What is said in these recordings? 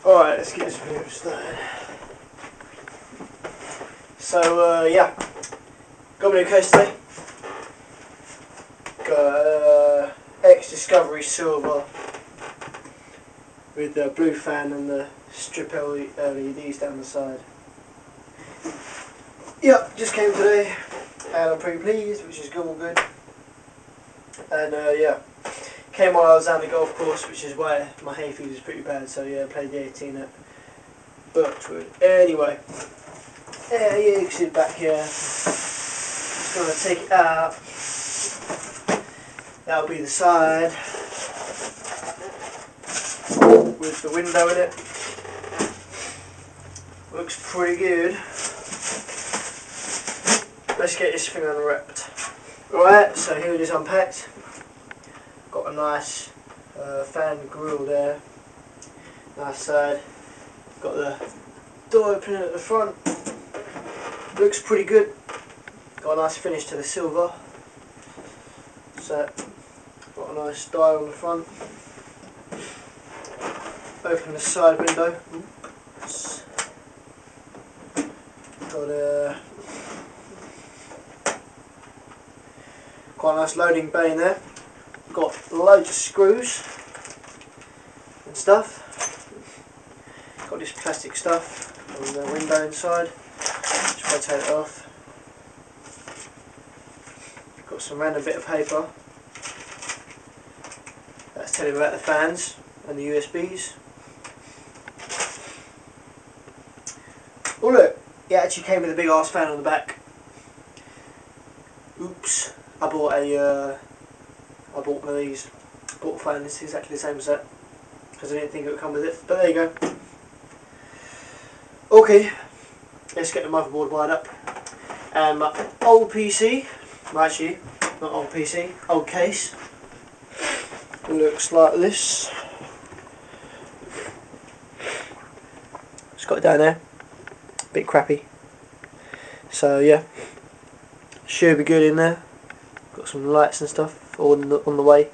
Alright, let's get this video started. So, yeah, got my new case today. Got X-Discovery Silver with the blue fan and the strip LEDs down the side. Yep, just came today and I'm pretty pleased, which is all good. And yeah, came while I was down the golf course, which is why my hay fever is pretty bad, so yeah, I played the 18 at Birchwood. Anyway, yeah, you can see it back here. Just going to take it out. That'll be the side with the window in it. Looks pretty good. Let's get this thing unwrapped. Right, so here it is unpacked. Got a nice fan grille there. Nice side. Got the door opening at the front. Looks pretty good. Got a nice finish to the silver. So, got a nice dial on the front. Open the side window. Oops. Got quite a nice loading bay in there. Got loads of screws and stuff. Got this plastic stuff on the window inside. Just rotate it off. Got some random bit of paper. That's telling me about the fans and the USBs. Oh look, it actually came with a big ass fan on the back. Oops, I bought one of these. I bought a fan that's exactly the same as that because I didn't think it would come with it. But there you go. Okay, let's get the motherboard wired up. And my old PC, well actually, not old PC, old case, looks like this. Just got it down there, a bit crappy. So yeah, should be good in there. Got some lights and stuff on the way.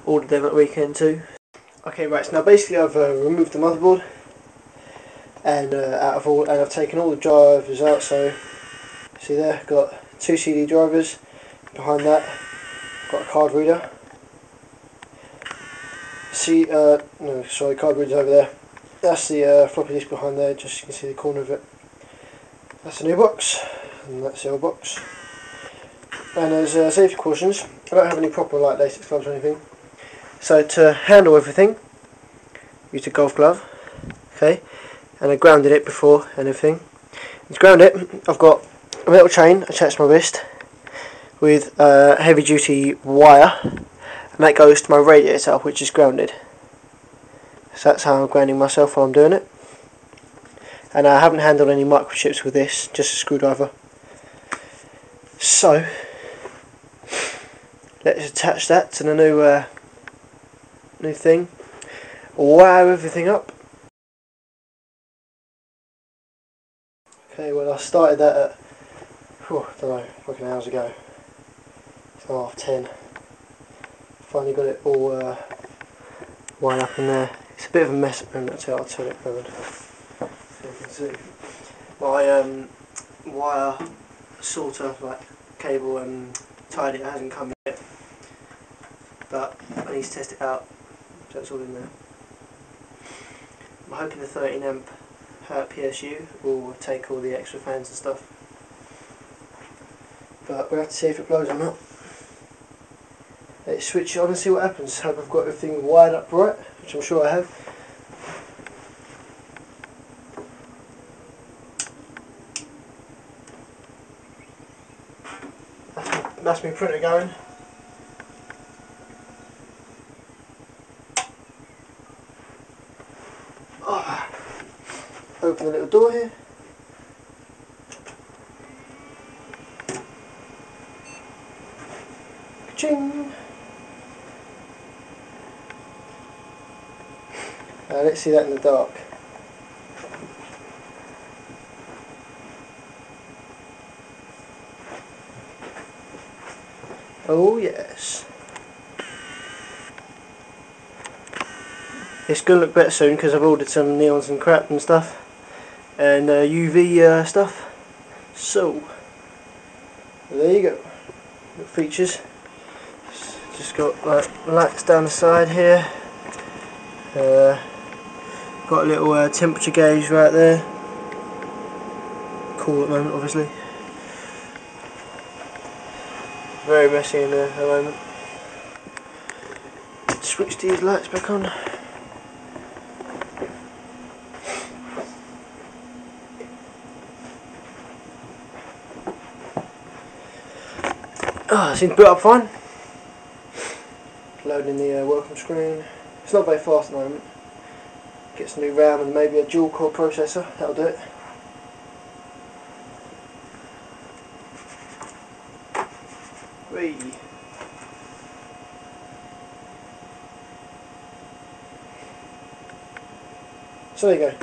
Ordered them at the weekend too. Okay, right. So now basically I've removed the motherboard and I've taken all the drivers out. So see there, got 2 CD drivers. Behind that, got a card reader. See, no, sorry, card reader's over there. That's the floppy disk behind there. Just so you can see the corner of it. That's the new box, and that's the old box. And there's safety cautions. I don't have any proper like latex gloves or anything. So to handle everything, use a golf glove. Okay, and I grounded it before and everything. To ground it, I've got a metal chain attached to my wrist with heavy duty wire, and that goes to my radiator, which is grounded. So that's how I'm grounding myself while I'm doing it. And I haven't handled any microchips with this, just a screwdriver. So let's attach that to the new thing. Wire everything up. Okay, well I started that at, I don't know, fucking hours ago. It's 10:30. Finally got it all wired up in there. It's a bit of a mess at the moment, so I'll turn it around so you can see. My wire sorter, like cable and tied it, hasn't come yet, but I need to test it out, so it's all in there. I'm hoping the 13 amp PSU will take all the extra fans and stuff, but we'll have to see if it blows or not. Let's switch it on and see what happens. Hope I've got everything wired up right, which I'm sure I have. That's my printer going. Oh. Open the little door here. Ka-ching! Let's see that in the dark. Oh yes. It's going to look better soon because I've ordered some neons and crap and stuff, and UV stuff. So there you go. Got features. Just got like lights down the side here. Got a little temperature gauge right there. Cool at the moment, obviously. Very messy in there at the moment. Switch these lights back on. Oh, it seems to boot up fine. Loading the welcome screen. It's not very fast at the moment. Gets a new RAM and maybe a dual core processor, that'll do it. Whee. So there you go.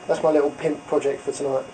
That's my little pimp project for tonight.